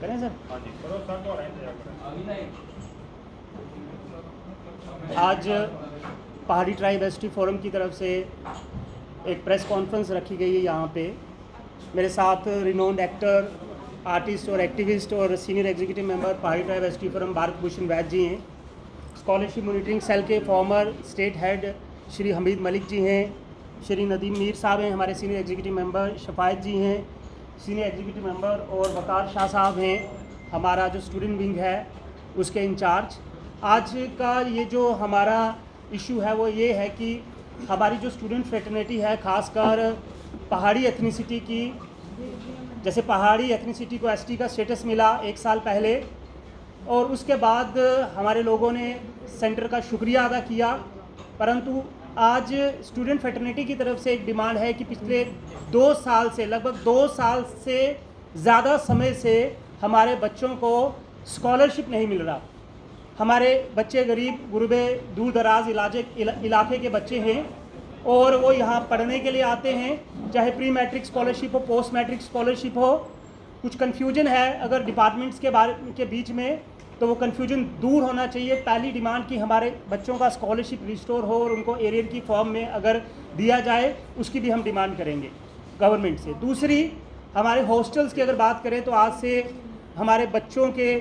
करें सर। आज पहाड़ी ट्राइब एसटी फोरम की तरफ से एक प्रेस कॉन्फ्रेंस रखी गई है यहाँ पे। मेरे साथ रिनोन्ड एक्टर, आर्टिस्ट और एक्टिविस्ट और senior executive member Pahari tribe ST forum Bharat Bhushan Vaidya ji हैं। स्कॉलरशिप मॉनिटरिंग सेल के former state head Shri Hameed Malik ji हैं। श्री नदीम मीर साहब हैं, हमारे senior executive member. Shafayat ji हैं, सीनियर एग्जीक्यूटिव मेंबर। और वकार शाह साहब हैं, हमारा जो स्टूडेंट विंग है उसके इंचार्ज। आज का ये जो हमारा इशू है वो ये है कि हमारी जो स्टूडेंट फ्रेटर्निटी है, ख़ासकर पहाड़ी एथनिसिटी की, जैसे पहाड़ी एथनिसिटी को एसटी का स्टेटस मिला 1 साल पहले, और उसके बाद हमारे लोगों ने सेंटर का शुक्रिया अदा किया। परंतु आज स्टूडेंट फ्रेटर्निटी की तरफ से एक डिमांड है कि पिछले 2 साल से, लगभग 2 साल से ज़्यादा समय से हमारे बच्चों को स्कॉलरशिप नहीं मिल रहा। हमारे बच्चे गरीब गुरबे दूर दराज इलाके के बच्चे हैं और वो यहाँ पढ़ने के लिए आते हैं, चाहे प्री मैट्रिक स्कॉलरशिप हो, पोस्ट मैट्रिक स्कॉलरशिप हो। कुछ कन्फ्यूजन है अगर डिपार्टमेंट्स के बीच में, तो वो कन्फ्यूजन दूर होना चाहिए। पहली डिमांड कि हमारे बच्चों का स्कॉलरशिप रिस्टोर हो और उनको एरियर की फॉर्म में अगर दिया जाए, उसकी भी हम डिमांड करेंगे गवर्नमेंट से। दूसरी, हमारे हॉस्टल्स की अगर बात करें तो आज से हमारे बच्चों के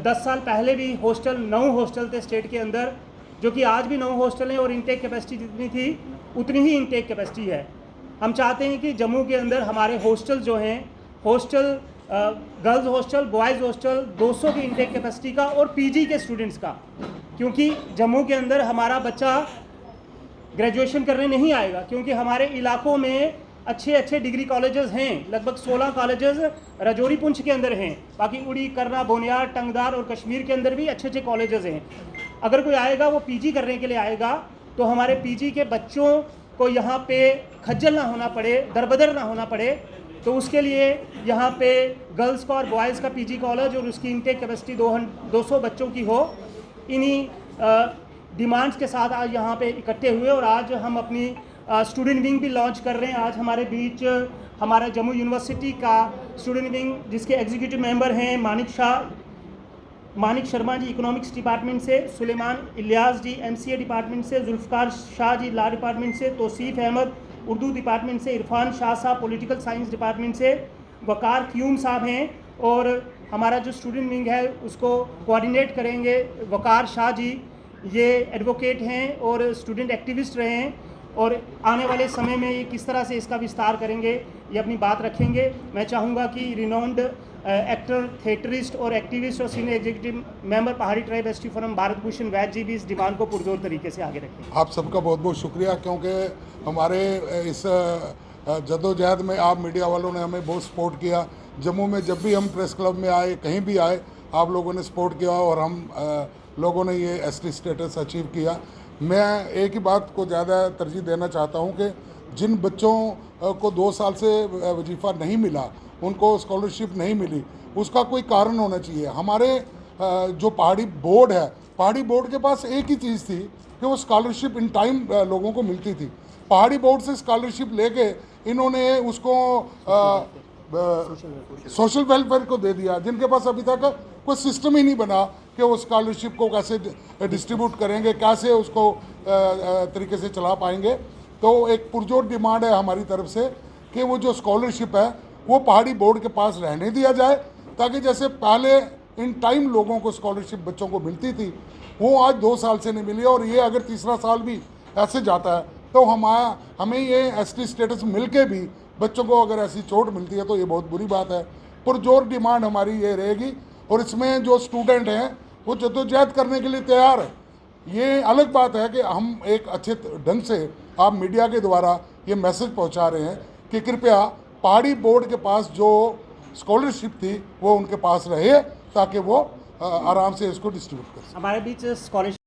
10 साल पहले भी 9 हॉस्टल थे स्टेट के अंदर, जो कि आज भी 9 हॉस्टल हैं और इनटेक कैपेसिटी जितनी थी उतनी ही इनटेक कैपेसिटी है। हम चाहते हैं कि जम्मू के अंदर हमारे हॉस्टल जो हैं, hostel girls hostel, boys hostel 200 की इनटेक कैपेसिटी का और पीजी के स्टूडेंट्स का, क्योंकि जम्मू के अंदर हमारा बच्चा ग्रेजुएशन करने नहीं आएगा, क्योंकि हमारे इलाकों में अच्छे डिग्री कॉलेजेस हैं। लगभग 16 कॉलेजेस राजौरी पुंछ के अंदर हैं, बाकी उड़ी, करना, बोनियार, टंगदार और कश्मीर के अंदर भी अच्छे कॉलेजेस हैं। अगर कोई आएगा वो पीजी करने के लिए आएगा, तो हमारे पीजी के बच्चों को यहाँ पे खज्जल ना होना पड़े, दरबदर ना होना पड़े। तो उसके लिए यहाँ पे गर्ल्स का और बॉयज़ का पीजी कॉलेज और उसकी इनटेक कैपेसिटी 200 बच्चों की हो। इन्हीं डिमांड्स के साथ आज यहाँ पे इकट्ठे हुए और आज हम अपनी स्टूडेंट विंग भी लॉन्च कर रहे हैं। आज हमारे बीच हमारा जम्मू यूनिवर्सिटी का स्टूडेंट विंग, जिसके एग्जीक्यूटिव मेंबर हैं मानिक शर्मा जी इकोनॉमिक्स डिपार्टमेंट से, सुलेमान इलियास जी एमसीए डिपार्टमेंट से, जुल्फ़कार शाह जी लॉ डिपार्टमेंट से, तौसीफ़ अहमद उर्दू डिपार्टमेंट से, इरफान शाह साहब पॉलिटिकल साइंस डिपार्टमेंट से, वकार क्यूम साहब हैं। और हमारा जो स्टूडेंट विंग है उसको कोऑर्डिनेट करेंगे वकार शाह जी। ये एडवोकेट हैं और स्टूडेंट एक्टिविस्ट रहे हैं और आने वाले समय में ये किस तरह से इसका विस्तार करेंगे, ये अपनी बात रखेंगे। मैं चाहूँगा कि रिनोन्ड एक्टर, थिएटरिस्ट और एक्टिविस्ट और senior executive member Pahari tribe ST forum Bharat Bhushan Vaidya जी भी इस डिमांड को पुरजोर तरीके से आगे रखें। आप सबका बहुत बहुत शुक्रिया, क्योंकि हमारे इस जद्दोजहद में आप मीडिया वालों ने हमें बहुत सपोर्ट किया। जम्मू में जब भी हम प्रेस क्लब में आए, कहीं भी आए, आप लोगों ने सपोर्ट किया और हम लोगों ने ये एसटी स्टेटस अचीव किया। मैं एक ही बात को ज़्यादा तरजीह देना चाहता हूँ कि जिन बच्चों को 2 साल से वजीफ़ा नहीं मिला, उनको स्कॉलरशिप नहीं मिली, उसका कोई कारण होना चाहिए। हमारे जो पहाड़ी बोर्ड है, पहाड़ी बोर्ड के पास एक ही चीज़ थी कि वो स्कॉलरशिप इन टाइम लोगों को मिलती थी। पहाड़ी बोर्ड से स्कॉलरशिप लेके इन्होंने उसको सोशल वेलफेयर को दे दिया, जिनके पास अभी तक कोई सिस्टम ही नहीं बना कि वो स्कॉलरशिप को कैसे डिस्ट्रीब्यूट करेंगे, कैसे उसको तरीके से चला पाएंगे। तो एक पुरजोर डिमांड है हमारी तरफ से कि वो जो स्कॉलरशिप है वो पहाड़ी बोर्ड के पास रहने दिया जाए, ताकि जैसे पहले इन टाइम लोगों को स्कॉलरशिप बच्चों को मिलती थी, वो आज 2 साल से नहीं मिली। और ये अगर तीसरा साल भी ऐसे जाता है तो हमें ये एसटी स्टेटस मिल के भी बच्चों को अगर ऐसी चोट मिलती है तो ये बहुत बुरी बात है। पुरजोर डिमांड हमारी ये रहेगी और इसमें जो स्टूडेंट हैं वो जद्दोजहद करने के लिए तैयार है। ये अलग बात है कि हम एक अच्छे ढंग से आप मीडिया के द्वारा ये मैसेज पहुंचा रहे हैं कि कृपया पहाड़ी बोर्ड के पास जो स्कॉलरशिप थी वो उनके पास रहे, ताकि वो आराम से इसको डिस्ट्रीब्यूट कर सकें। हमारे बीच स्कॉलरशिप